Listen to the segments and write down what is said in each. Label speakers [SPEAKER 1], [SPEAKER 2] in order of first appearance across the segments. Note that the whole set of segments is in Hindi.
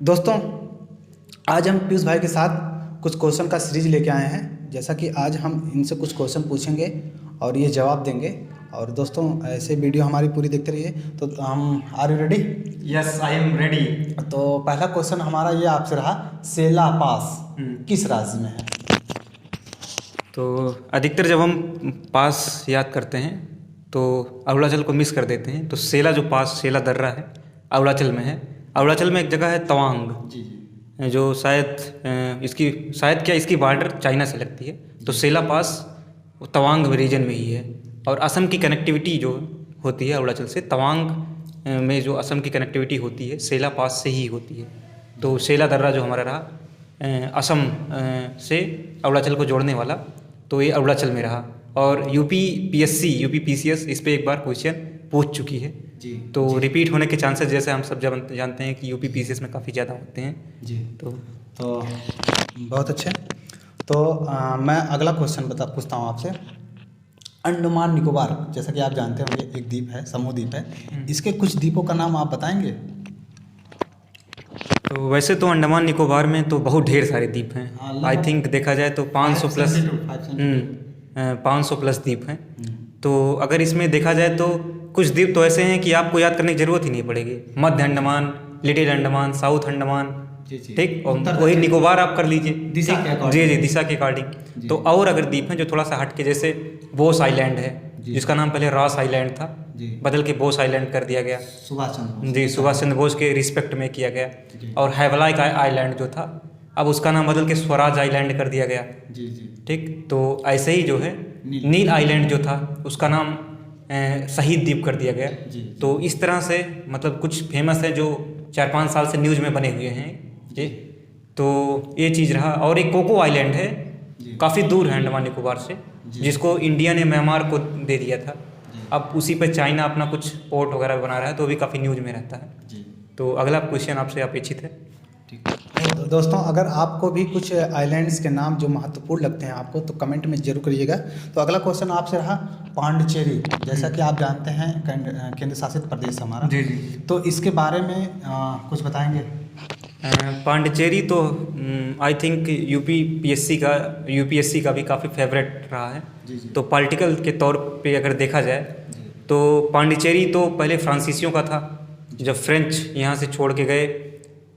[SPEAKER 1] दोस्तों, आज हम पीयूष भाई के साथ कुछ क्वेश्चन का सीरीज लेके आए हैं। जैसा कि आज हम इनसे कुछ क्वेश्चन पूछेंगे और ये जवाब देंगे। और दोस्तों, ऐसे वीडियो हमारी पूरी देखते रहिए। तो हम are you ready?
[SPEAKER 2] Yes, I am ready.
[SPEAKER 1] तो पहला क्वेश्चन हमारा ये आपसे रहा, सेला पास किस राज्य में है?
[SPEAKER 2] तो अधिकतर जब हम पास याद करते हैं तो अरुणाचल को मिस कर देते हैं। तो सेला जो पास सेला दर्रा है अरुणाचल में है। अरुणाचल में एक जगह है तवांग, जो शायद इसकी बॉर्डर चाइना से लगती है। तो सेला पास तवांग रीजन में ही है। और असम की कनेक्टिविटी जो होती है अरुणाचल से तवांग में, जो असम की कनेक्टिविटी होती है सेला पास से ही होती है। तो सेला दर्रा जो हमारा रहा असम से अरुणाचल को जोड़ने वाला, तो ये अरुणाचल में रहा। और यूपी पीसीएस इस पे एक बार क्वेश्चन पूछ चुकी है
[SPEAKER 1] जी।
[SPEAKER 2] तो रिपीट होने के चांसेस, जैसे हम सब जानते हैं कि यूपी पीसीएस में काफ़ी ज़्यादा होते हैं
[SPEAKER 1] जी।
[SPEAKER 2] तो
[SPEAKER 1] बहुत अच्छे। तो मैं अगला क्वेश्चन पूछता हूँ आपसे। अंडमान निकोबार, जैसा कि आप जानते होंगे, एक द्वीप है, समूह द्वीप है। इसके कुछ द्वीपों का नाम आप बताएंगे?
[SPEAKER 2] तो वैसे तो अंडमान निकोबार में तो बहुत ढेर सारे द्वीप हैं। आई थिंक देखा जाए तो 500 प्लस 500 प्लस द्वीप हैं। तो अगर इसमें देखा जाए तो कुछ द्वीप तो ऐसे हैं कि आपको याद करने की जरूरत ही नहीं पड़ेगी। मध्य अंडमान, लिटिल अंडमान, साउथ अंडमान, ठीक। और वही निकोबार आप कर लीजिए
[SPEAKER 1] दिशा के
[SPEAKER 2] जी
[SPEAKER 1] according।
[SPEAKER 2] जी, दिशा के अकॉर्डिंग। तो और अगर द्वीप हैं जो थोड़ा सा हट के, जैसे बोस आइलैंड है, जिसका नाम पहले रॉस आइलैंड था, बदल के बोस आइलैंड कर दिया गया।
[SPEAKER 1] सुभाष चंद्र
[SPEAKER 2] जी, सुभाष चंद्र बोस के रिस्पेक्ट में किया गया। और हैवलाइक आइलैंड जो था, अब उसका नाम बदल के स्वराज आइलैंड कर दिया गया।
[SPEAKER 1] जी जी।
[SPEAKER 2] ठीक। तो ऐसे ही जो है नील आइलैंड जो था उसका नाम शहीद द्वीप कर दिया गया। तो इस तरह से मतलब कुछ फेमस है जो 4-5 साल से न्यूज़ में बने हुए हैं जी। तो ये चीज़ रहा। और एक कोको आइलैंड है, काफ़ी दूर है अंडमान निकोबार से, जिसको इंडिया ने म्यांमार को दे दिया था। अब उसी पे चाइना अपना कुछ पोर्ट वगैरह बना रहा है, तो भी काफ़ी न्यूज़ में रहता है। तो अगला क्वेश्चन आपसे अपेक्षित है।
[SPEAKER 1] तो दोस्तों, अगर आपको भी कुछ आइलैंड्स के नाम जो महत्वपूर्ण लगते हैं आपको, तो कमेंट में जरूर करिएगा। तो अगला क्वेश्चन आपसे रहा, पांडिचेरी, जैसा कि आप जानते हैं केंद्र शासित प्रदेश हमारा।
[SPEAKER 2] जी जी।
[SPEAKER 1] तो इसके बारे में कुछ बताएंगे?
[SPEAKER 2] पांडिचेरी तो आई थिंक यूपीएससी का भी काफ़ी फेवरेट रहा है। तो पॉलिटिकल के तौर पे अगर देखा जाए तो पांडिचेरी तो पहले फ्रांसीसियों का था। जब फ्रेंच यहाँ से छोड़ के गए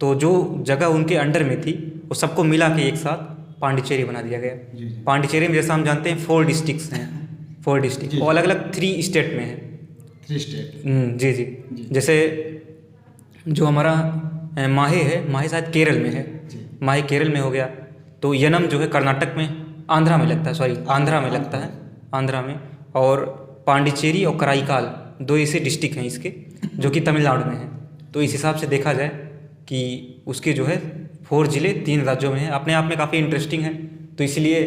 [SPEAKER 2] तो जो जगह उनके अंडर में थी वो सबको मिला के एक साथ पांडिचेरी बना दिया गया। पांडिचेरी में जैसा हम जानते हैं 4 डिस्ट्रिक्ट्स हैं, 4 डिस्ट्रिक्ट, वो अलग अलग 3 स्टेट में है।
[SPEAKER 1] 3 स्टेट।
[SPEAKER 2] जी जी। जैसे जो हमारा माहे है, माहे शायद केरल में है, माहे केरल में हो गया। तो यनम जो है कर्नाटक में, आंध्रा में लगता है, सॉरी आंध्रा में लगता है, आंध्रा में। और पांडिचेरी और कराईकाल 2 ऐसे डिस्ट्रिक्ट हैं इसके, जो कि तमिलनाडु में है। तो इस हिसाब से देखा जाए कि उसके जो है 4 जिले 3 राज्यों में हैं। अपने आप में काफ़ी इंटरेस्टिंग है, तो इसलिए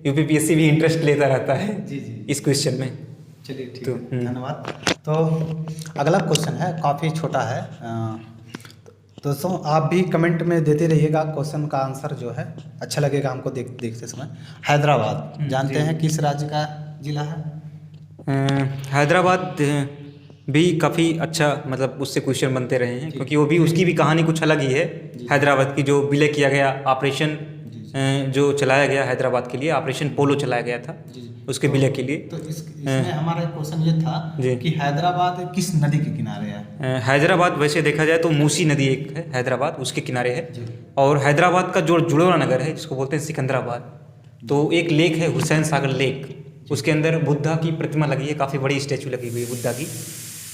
[SPEAKER 2] यूपीपीएससी भी इंटरेस्ट लेता रहता है इस क्वेश्चन में।
[SPEAKER 1] चलिए ठीक है, धन्यवाद। तो अगला क्वेश्चन है, काफ़ी छोटा है। दोस्तों, आप भी कमेंट में देते रहिएगा, क्वेश्चन का आंसर जो है अच्छा लगेगा हमको देखते समय। हैदराबाद जानते हैं किस राज्य का जिला है?
[SPEAKER 2] हैदराबाद भी काफ़ी अच्छा, मतलब उससे क्वेश्चन बनते रहे हैं, क्योंकि वो भी, उसकी भी कहानी कुछ अलग ही है। हैदराबाद की जो विलय किया गया, ऑपरेशन जो चलाया गया हैदराबाद के लिए, ऑपरेशन पोलो चलाया गया था उसके विलय के लिए।
[SPEAKER 1] तो इसमें हमारा क्वेश्चन ये था कि हैदराबाद किस नदी के किनारे है?
[SPEAKER 2] हैदराबाद वैसे देखा जाए तो मूसी नदी एक है, हैदराबाद उसके किनारे है। और हैदराबाद का जो जुड़वा नगर है, जिसको बोलते हैं सिकंदराबाद, तो एक लेक है हुसैन सागर लेक, उसके अंदर बुद्धा की प्रतिमा लगी है, काफ़ी बड़ी स्टैचू लगी हुई है बुद्धा की।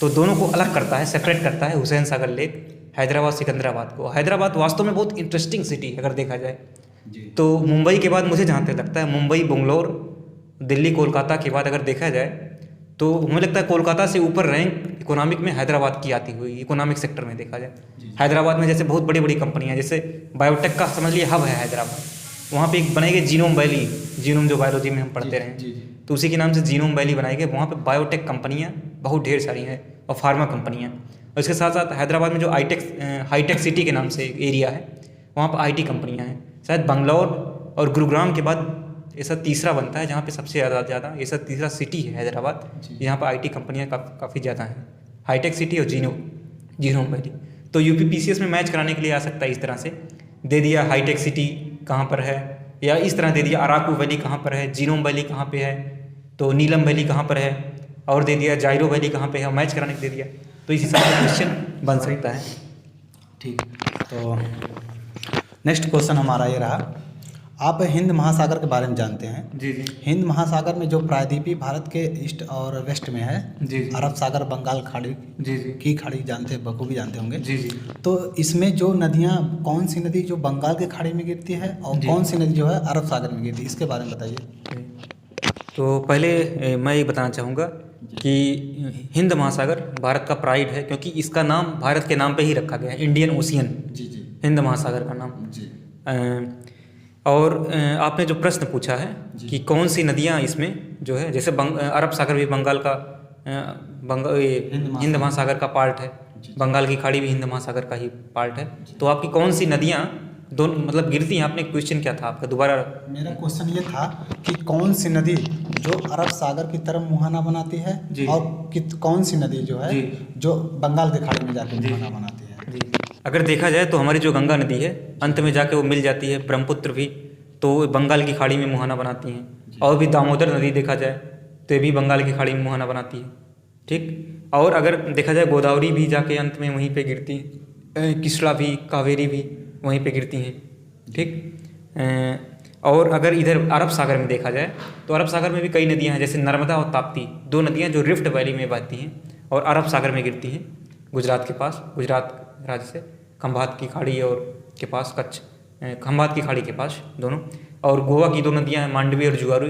[SPEAKER 2] तो दोनों को अलग करता है, सेपरेट करता है हुसैन सागर लेक हैदराबाद सिकंदराबाद को। हैदराबाद वास्तव में बहुत इंटरेस्टिंग सिटी है अगर देखा जाए तो। मुंबई के बाद मुझे जहाँ तक लगता है, मुंबई, बेंगलोर, दिल्ली, कोलकाता के बाद अगर देखा जाए तो मुझे लगता है कोलकाता से ऊपर रैंक इकोनॉमिक में हैदराबाद की आती हुई, इकोनॉमिक सेक्टर में देखा जाए। हैदराबाद में जैसे बहुत बड़ी बड़ी कंपनियाँ, जैसे बायोटेक का समझ लिए हब है हैदराबाद, वहाँ पे एक बनाई गई जीनोम वैली, जीनोम जो बायोलॉजी में हम पढ़ते रहे, तो उसी के नाम से जीनोम वैली बनाई गई। वहाँ पे बायोटेक कंपनियाँ बहुत ढेर सारी हैं और फार्मा कंपनियाँ। और इसके साथ साथ हैदराबाद में जो हाईटेक सिटी के नाम से एक एरिया है, वहाँ पर IT कंपनियाँ हैं। शायद बंगलौर और गुरुग्राम के बाद ऐसा तीसरा बनता है जहाँ पे सबसे ज़्यादा ऐसा तीसरा सिटी है हैदराबाद, यहाँ पर IT कंपनियाँ काफ़ी ज़्यादा हैं, हाईटेक सिटी और जीनोम वैली। तो यूपीपीसीएस में मैच कराने के लिए आ सकता है इस तरह से दे दिया हाईटेक सिटी कहाँ पर है, या इस तरह दे दिया अराकू वैली कहाँ पर है, जीनोम वैली कहाँ पे है, तो नीलम वैली कहाँ पर है, और दे दिया जाइरो वैली कहाँ पे है, मैच कराने के दे दिया। तो इस हिसाब से क्वेश्चन बन सकता है।
[SPEAKER 1] ठीक। तो नेक्स्ट क्वेश्चन हमारा ये रहा, आप हिंद महासागर के बारे में जानते हैं?
[SPEAKER 2] जी जी
[SPEAKER 1] हिंद महासागर में जो प्रायद्वीपीय भारत के ईस्ट और वेस्ट में है,
[SPEAKER 2] जी जी
[SPEAKER 1] अरब सागर, बंगाल खाड़ी
[SPEAKER 2] जी जी
[SPEAKER 1] की खाड़ी जानते हैं, बखूबी जानते होंगे।
[SPEAKER 2] जी जी
[SPEAKER 1] तो इसमें जो नदियाँ, कौन सी नदी जो बंगाल की खाड़ी में गिरती है और
[SPEAKER 2] जी।
[SPEAKER 1] कौन सी नदी जो है अरब सागर में गिरती है, इसके बारे में बताइए।
[SPEAKER 2] तो पहले मैं ये बताना चाहूँगा कि हिंद महासागर भारत का प्राइड है, क्योंकि इसका नाम भारत के नाम पे ही रखा गया है, इंडियन ओशियन,
[SPEAKER 1] जी जी
[SPEAKER 2] हिंद महासागर का नाम।
[SPEAKER 1] जी
[SPEAKER 2] और आपने जो प्रश्न पूछा है कि कौन सी नदियाँ इसमें जो है, जैसे अरब सागर भी बंगाल का हिंद महासागर का पार्ट है, बंगाल की खाड़ी भी हिंद महासागर का ही पार्ट है। तो आपकी कौन सी नदियाँ दोनों मतलब गिरती हैं, आपने क्वेश्चन क्या था आपका दोबारा?
[SPEAKER 1] मेरा क्वेश्चन ये था कि कौन सी नदी जो अरब सागर की तरफ मुहाना बनाती है
[SPEAKER 2] जी।
[SPEAKER 1] और कौन सी नदी जो है
[SPEAKER 2] जी।
[SPEAKER 1] जो बंगाल की खाड़ी में जाकर
[SPEAKER 2] जी।
[SPEAKER 1] मुहाना बनाती है।
[SPEAKER 2] जी, अगर देखा जाए तो हमारी जो गंगा नदी है अंत में जाके वो मिल जाती है ब्रह्मपुत्र भी, तो बंगाल की खाड़ी में मुहाना बनाती हैं। और भी दामोदर नदी देखा जाए तो ये भी बंगाल की खाड़ी में मुहाना बनाती है। ठीक। और अगर देखा जाए गोदावरी भी जाके अंत में वहीं पे गिरती है, कृष्णा भी, कावेरी भी वहीं पे गिरती हैं। ठीक। और अगर इधर अरब सागर में देखा जाए तो अरब सागर में भी कई नदियां हैं, जैसे नर्मदा और ताप्ती, दो नदियां जो रिफ्ट वैली में बहती हैं और अरब सागर में गिरती हैं, गुजरात के पास, गुजरात राज्य से खंभात की खाड़ी और के पास कच्छ, खंभात की खाड़ी के पास दोनों। और गोवा की दो नदियां हैं, मांडवी और जुआरू,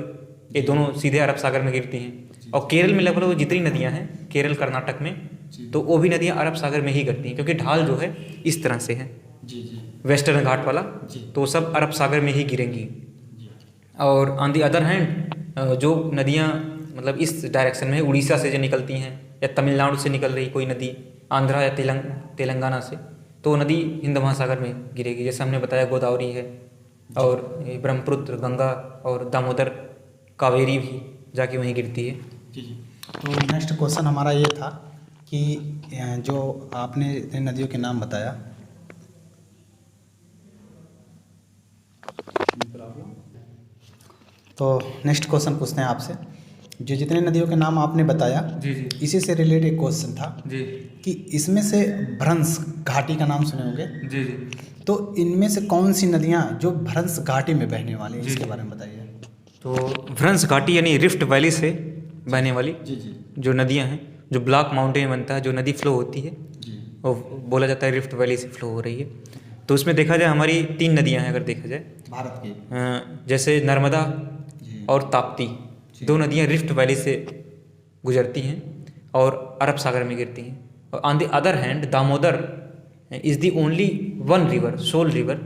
[SPEAKER 2] ये दोनों सीधे अरब सागर में गिरती हैं। और केरल में लगभग जितनी नदियां हैं, केरल कर्नाटक में, तो वो भी नदियां अरब सागर में ही गिरती हैं, क्योंकि ढाल जो है इस तरह से है,
[SPEAKER 1] जी जी
[SPEAKER 2] वेस्टर्न घाट वाला, तो सब अरब सागर में ही गिरेंगी। और ऑन दी अदर हैंड जो नदियाँ मतलब इस डायरेक्शन में है, उड़ीसा से जो निकलती हैं या तमिलनाडु से निकल रही कोई नदी, आंध्रा या तेलंगाना से, तो वो नदी हिंद महासागर में गिरेगी। जैसे हमने बताया गोदावरी है, और ये ब्रह्मपुत्र, गंगा और दामोदर, कावेरी भी जाके वहीं गिरती है।
[SPEAKER 1] जी जी। तो नेक्स्ट क्वेश्चन हमारा ये था कि जो आपने इन नदियों के नाम बताया, तो नेक्स्ट क्वेश्चन पूछते हैं आपसे, जो जितने नदियों के नाम आपने बताया,
[SPEAKER 2] जी जी
[SPEAKER 1] इसी से रिलेटेड एक क्वेश्चन था
[SPEAKER 2] जी
[SPEAKER 1] कि इसमें से भ्रंश घाटी का नाम सुने होंगे,
[SPEAKER 2] जी जी
[SPEAKER 1] तो इनमें से कौन सी नदियाँ जो भ्रंश घाटी में बहने वाली हैं,
[SPEAKER 2] जी,
[SPEAKER 1] इसके
[SPEAKER 2] जी।
[SPEAKER 1] बारे में बताइए।
[SPEAKER 2] तो भ्रंश घाटी यानी रिफ्ट वैली से बहने वाली
[SPEAKER 1] जी जी
[SPEAKER 2] जो नदियाँ हैं, जो ब्लॉक माउंटेन बनता है, जो नदी फ्लो होती है,
[SPEAKER 1] जी
[SPEAKER 2] वो बोला जाता है रिफ्ट वैली से फ्लो हो रही है। तो उसमें देखा जाए हमारी 3 नदियाँ हैं, अगर देखा जाए
[SPEAKER 1] भारत की।
[SPEAKER 2] जैसे नर्मदा
[SPEAKER 1] जी
[SPEAKER 2] और ताप्ती, दो नदियाँ रिफ्ट वैली से गुजरती हैं और अरब सागर में गिरती हैं। और on the other hand Damodar is the only one river, sole river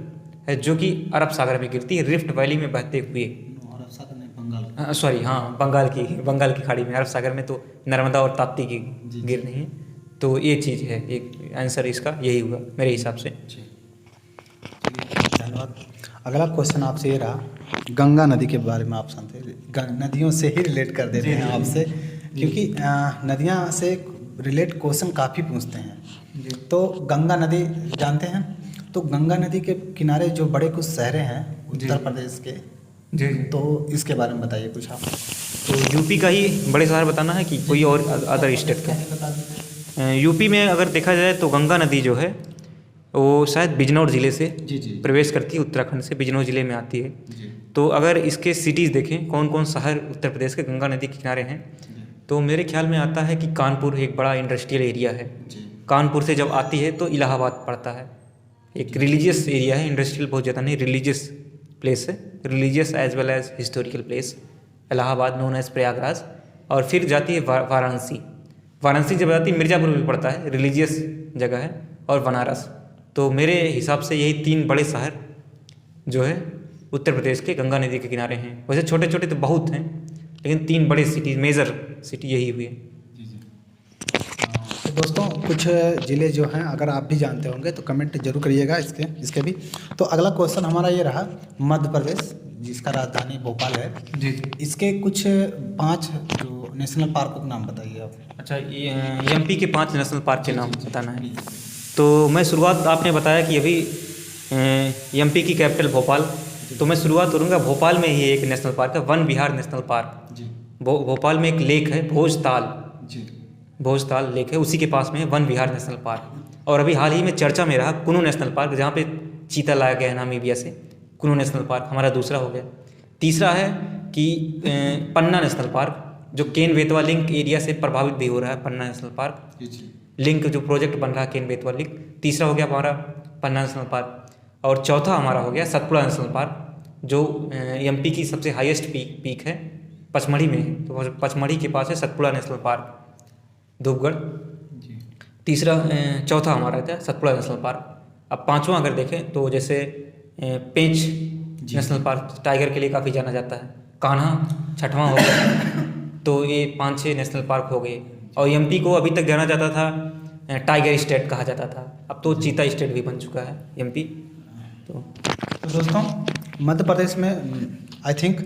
[SPEAKER 2] है, जो कि अरब सागर में गिरती है, रिफ्ट वैली में बहते हुए।
[SPEAKER 1] अरब सागर नहीं, बंगाल।
[SPEAKER 2] सॉरी, हाँ, बंगाल की खाड़ी में, अरब सागर में तो नर्मदा और ताप्ती की गिर रही हैं। तो ये चीज़ है, एक आंसर इसका यही हुआ मेरे हिसाब से।
[SPEAKER 1] धन्यवाद। अगला क्वेश्चन आपसे ये रहा, गंगा नदी के बारे में आप जानते हैं, नदियों से ही रिलेट कर देते हैं आपसे, क्योंकि नदियाँ से रिलेट क्वेश्चन काफ़ी पूछते हैं। तो गंगा नदी जानते हैं? तो गंगा नदी के किनारे जो बड़े कुछ शहरें हैं उत्तर प्रदेश के,
[SPEAKER 2] जी
[SPEAKER 1] तो इसके बारे में बताइए कुछ आप।
[SPEAKER 2] तो यूपी का ही बड़े शहर बताना है कि कोई और अदर स्टेट का?
[SPEAKER 1] बता दीजिए।
[SPEAKER 2] यूपी में अगर देखा जाए तो गंगा नदी जो है वो शायद बिजनौर ज़िले से
[SPEAKER 1] जी जी
[SPEAKER 2] प्रवेश करती है, उत्तराखंड से बिजनौर ज़िले में आती है।
[SPEAKER 1] जी
[SPEAKER 2] तो अगर इसके सिटीज़ देखें, कौन कौन शहर उत्तर प्रदेश के गंगा नदी के किनारे हैं, तो मेरे ख्याल में आता है कि कानपुर एक बड़ा इंडस्ट्रियल एरिया है।
[SPEAKER 1] जी
[SPEAKER 2] कानपुर से जब आती है तो इलाहाबाद पड़ता है, एक रिलीजियस एरिया है, इंडस्ट्रियल बहुत ज़्यादा नहीं, रिलीजियस प्लेस है, religious as well as historical place, Allahabad known as Prayagraj. और फिर जाती है वाराणसी। वाराणसी जब जाती है मिर्ज़ापुर भी पड़ता है, रिलीजियस जगह है, और बनारस। तो मेरे हिसाब से यही 3 बड़े शहर जो है उत्तर प्रदेश के गंगा नदी के किनारे हैं। वैसे छोटे छोटे तो बहुत हैं, लेकिन 3 बड़े सिटी, मेजर सिटी यही हुए।
[SPEAKER 1] तो दोस्तों कुछ ज़िले जो हैं अगर आप भी जानते होंगे तो कमेंट जरूर करिएगा इसके भी। तो अगला क्वेश्चन हमारा ये रहा, मध्य प्रदेश जिसका राजधानी भोपाल है,
[SPEAKER 2] जी।
[SPEAKER 1] इसके कुछ 5 जो नेशनल पार्कों के नाम बताइए आप।
[SPEAKER 2] अच्छा, एमपी के 5 नेशनल पार्क के नाम बताना है। तो मैं शुरुआत, आपने बताया कि अभी एमपी की कैपिटल भोपाल, तो मैं शुरुआत करूँगा भोपाल में ही एक नेशनल पार्क है, वन विहार नेशनल पार्क।
[SPEAKER 1] जी
[SPEAKER 2] भोपाल में एक लेक है भोजताल,
[SPEAKER 1] जी
[SPEAKER 2] भोजताल लेक है, उसी के पास में है वन विहार नेशनल पार्क। और अभी हाल ही में चर्चा में रहा कुनू नेशनल पार्क, जहाँ पे चीता लाया गया है नामीबिया से। कुनू नेशनल पार्क हमारा दूसरा हो गया। तीसरा है कि पन्ना नेशनल पार्क, जो केन बेतवा लिंक एरिया से प्रभावित भी हो रहा है। पन्ना नेशनल पार्क
[SPEAKER 1] जी
[SPEAKER 2] लिंक जो प्रोजेक्ट बन रहा है केन बेतवा लिंक, तीसरा हो गया हमारा पन्ना नेशनल पार्क। और चौथा हमारा हो गया सतपुड़ा नेशनल पार्क, जो एमपी की सबसे हाईएस्ट पीक है, पचमढ़ी में है। तो पचमढ़ी के पास है सतपुड़ा नेशनल पार्क, धूपगढ़।
[SPEAKER 1] जी
[SPEAKER 2] तीसरा चौथा हमारा था सतपुड़ा नेशनल पार्क। अब पांचवा अगर देखें तो जैसे पेंच नेशनल पार्क टाइगर के लिए काफ़ी जाना जाता है। कान्हा छठवां हो गया। तो ये 5-6 नेशनल पार्क हो गए। और एमपी को अभी तक जाना जाता था टाइगर स्टेट कहा जाता था, अब तो चीता स्टेट भी बन चुका है एमपी। तो
[SPEAKER 1] दोस्तों मध्य प्रदेश में आई थिंक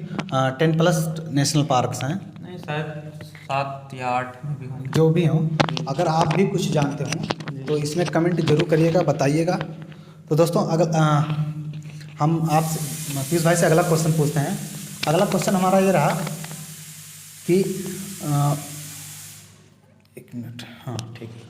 [SPEAKER 1] 10+ नेशनल पार्क्स हैं,
[SPEAKER 2] नहीं शायद 7 या 8 में भी होंगे।
[SPEAKER 1] जो भी हों। अगर आप भी कुछ जानते हो तो इसमें कमेंट जरूर करिएगा, बताइएगा। तो दोस्तों अगर हम आप पीयूष भाई से अगला क्वेश्चन पूछते हैं। अगला क्वेश्चन हमारा ये रहा कि एक मिनट, हाँ ठीक है,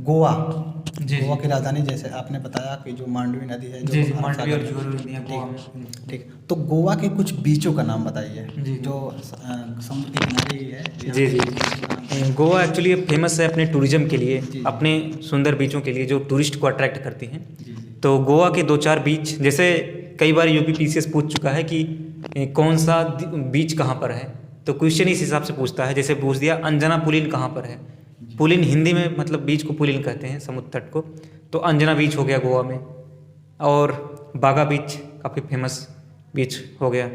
[SPEAKER 1] गोवा गोवा की राजधानी, जैसे आपने बताया कि जो मांडवी नदी है, जो
[SPEAKER 2] जी मांडवी और जुहू नदी है गोवा में।
[SPEAKER 1] ठीक, तो गोवा के कुछ बीचों का नाम बताइए
[SPEAKER 2] जी।
[SPEAKER 1] जो समुद्र के किनारे ही है।
[SPEAKER 2] जी गोवा एक्चुअली फेमस है अपने टूरिज्म के लिए,
[SPEAKER 1] जी।
[SPEAKER 2] अपने सुंदर बीचों के लिए जो टूरिस्ट को अट्रैक्ट करती हैं।
[SPEAKER 1] जी जी
[SPEAKER 2] तो गोवा के 2-4 बीच, जैसे कई बार यूपी पीसीएस पूछ चुका है कि कौन सा बीच कहाँ पर है, तो क्वेश्चन इस हिसाब से पूछता है। जैसे पूछ दिया अंजना पुलिन कहाँ पर है। पुलिन हिंदी में मतलब बीच को पुलिन कहते हैं, समुद्र तट को। तो अंजना बीच हो गया गोवा में। और बागा बीच काफ़ी फेमस बीच हो गया।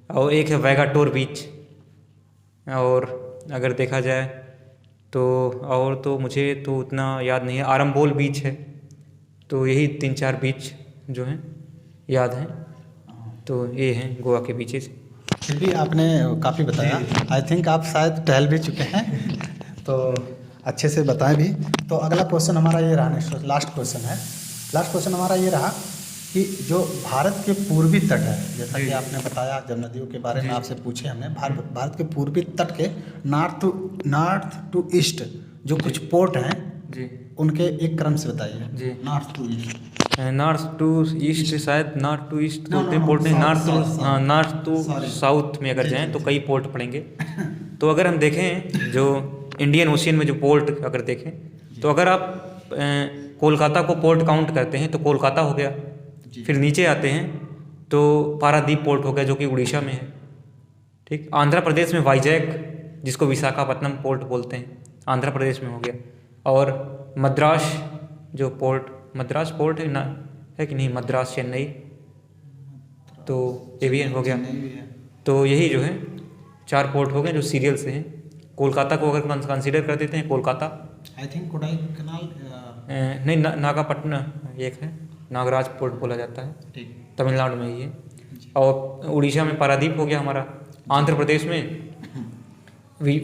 [SPEAKER 2] और एक है वैगाटोर बीच। और अगर देखा जाए तो और तो मुझे तो उतना याद नहीं है। आरंबोल बीच है। तो यही 3-4 बीच जो हैं याद हैं। तो ये हैं गोवा के बीचेस।
[SPEAKER 1] फिर भी आपने काफ़ी बताया। आई थिंक आप शायद टहल भी चुके हैं, तो अच्छे से बताएं भी। तो अगला क्वेश्चन हमारा ये रहा, नेक्स्ट लास्ट क्वेश्चन है। लास्ट क्वेश्चन हमारा ये रहा कि जो भारत के पूर्वी तट है, जैसा कि आपने बताया, जब नदियों के बारे में आपसे पूछे हमने, भारत के पूर्वी तट के नॉर्थ टू ईस्ट जो कुछ पोर्ट हैं
[SPEAKER 2] जी,
[SPEAKER 1] उनके एक क्रम से बताइए।
[SPEAKER 2] जी।
[SPEAKER 1] North to east,
[SPEAKER 2] north to east, शायद नॉर्थ टू ईस्ट
[SPEAKER 1] No,
[SPEAKER 2] बोलते
[SPEAKER 1] no,
[SPEAKER 2] हैं पोर्ट नहीं,
[SPEAKER 1] south,
[SPEAKER 2] north to
[SPEAKER 1] Sorry.
[SPEAKER 2] South में अगर
[SPEAKER 1] जी,
[SPEAKER 2] जाएं
[SPEAKER 1] जी,
[SPEAKER 2] तो
[SPEAKER 1] जी।
[SPEAKER 2] कई पोर्ट पड़ेंगे। तो अगर हम देखें जो इंडियन ओशियन में जो पोर्ट अगर देखें, तो अगर आप कोलकाता को पोर्ट काउंट करते हैं तो कोलकाता हो गया।
[SPEAKER 1] जी।
[SPEAKER 2] फिर नीचे आते हैं तो पारादीप पोर्ट हो गया जो कि उड़ीसा में है। ठीक, आंध्र प्रदेश में वाइजैक, जिसको विशाखापत्तनम पोर्ट बोलते हैं, आंध्र प्रदेश में हो गया। और मद्रास जो पोर्ट, मद्रास पोर्ट है ना, है कि नहीं, मद्रास चेन्नई, तो ये भी हो गया। तो यही जो है 4 पोर्ट हो गए जो सीरियल से हैं। कोलकाता को अगर कंसीडर कर देते हैं, कोलकाता
[SPEAKER 1] आई थिंक कोडाईकनाल,
[SPEAKER 2] नहीं, नागापट्टनम एक है, नागराज पोर्ट बोला जाता है,
[SPEAKER 1] ठीक,
[SPEAKER 2] तमिलनाडु में ही है। और उड़ीसा में पारादीप हो गया हमारा। आंध्र प्रदेश में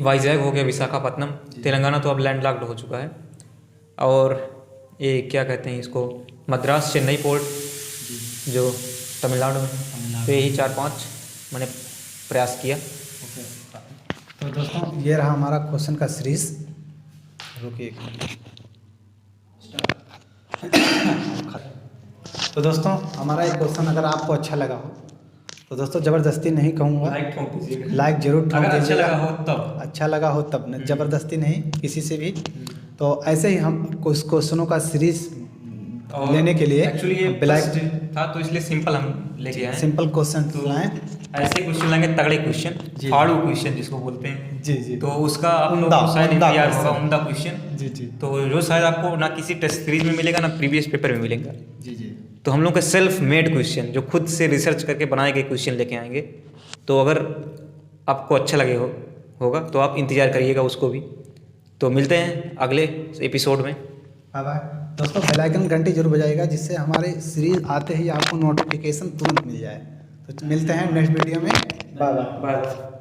[SPEAKER 2] वाइजैग हो गया, विशाखापत्तनम। तेलंगाना तो अब लैंडलॉक्ड हो चुका है। और ये क्या कहते हैं इसको, मद्रास चेन्नई पोर्ट जो तमिलनाडु में है। तो यही 4-5 मैंने प्रयास किया।
[SPEAKER 1] ओके। तो दोस्तों ये रहा हमारा क्वेश्चन का सीरीज। रुकिए एक मिनट। तो दोस्तों हमारा ये क्वेश्चन अगर आपको अच्छा लगा हो तो दोस्तों ज़बरदस्ती नहीं कहूँगा, लाइक जरूर ठोक
[SPEAKER 2] अगर अच्छा
[SPEAKER 1] दीजिएगा।
[SPEAKER 2] लगा हो तब,
[SPEAKER 1] अच्छा लगा हो तब, न ज़बरदस्ती नहीं किसी से भी। तो ऐसे ही हम कुछ क्वेश्चनों का सीरीज लेने के लिए
[SPEAKER 2] एक्चुअली ये
[SPEAKER 1] ब्लैक
[SPEAKER 2] फर्स्ट था तो इसलिए सिंपल हम लेके आए।
[SPEAKER 1] सिंपल क्वेश्चन
[SPEAKER 2] तो
[SPEAKER 1] लाएँ।
[SPEAKER 2] ऐसे क्वेश्चन लाएंगे, तगड़े क्वेश्चन,
[SPEAKER 1] जी।
[SPEAKER 2] फाड़ू क्वेश्चन जिसको बोलते हैं।
[SPEAKER 1] जी जी।
[SPEAKER 2] तो उसका आप लोगों
[SPEAKER 1] उम्दा,
[SPEAKER 2] को शायद
[SPEAKER 1] उम्दा
[SPEAKER 2] इंतजार
[SPEAKER 1] question।
[SPEAKER 2] होगा, उम्दा क्वेश्चन।
[SPEAKER 1] जी जी
[SPEAKER 2] तो जो शायद आपको ना किसी टेस्ट सीरीज में मिलेगा ना प्रीवियस पेपर में मिलेगा।
[SPEAKER 1] जी जी।
[SPEAKER 2] तो हम लोग का सेल्फ मेड क्वेश्चन, जो खुद से रिसर्च करके बनाए गए क्वेश्चन लेके आएंगे। तो अगर आपको अच्छा लगे होगा तो आप इंतज़ार करिएगा उसको भी। तो मिलते हैं अगले एपिसोड में।
[SPEAKER 1] बाय बाय दोस्तों। बेल आइकन घंटी जरूर बजाइएगा जिससे हमारे सीरीज आते ही आपको नोटिफिकेशन तुरंत मिल जाए। तो मिलते हैं नेक्स्ट वीडियो में। Bye bye.
[SPEAKER 2] बाय।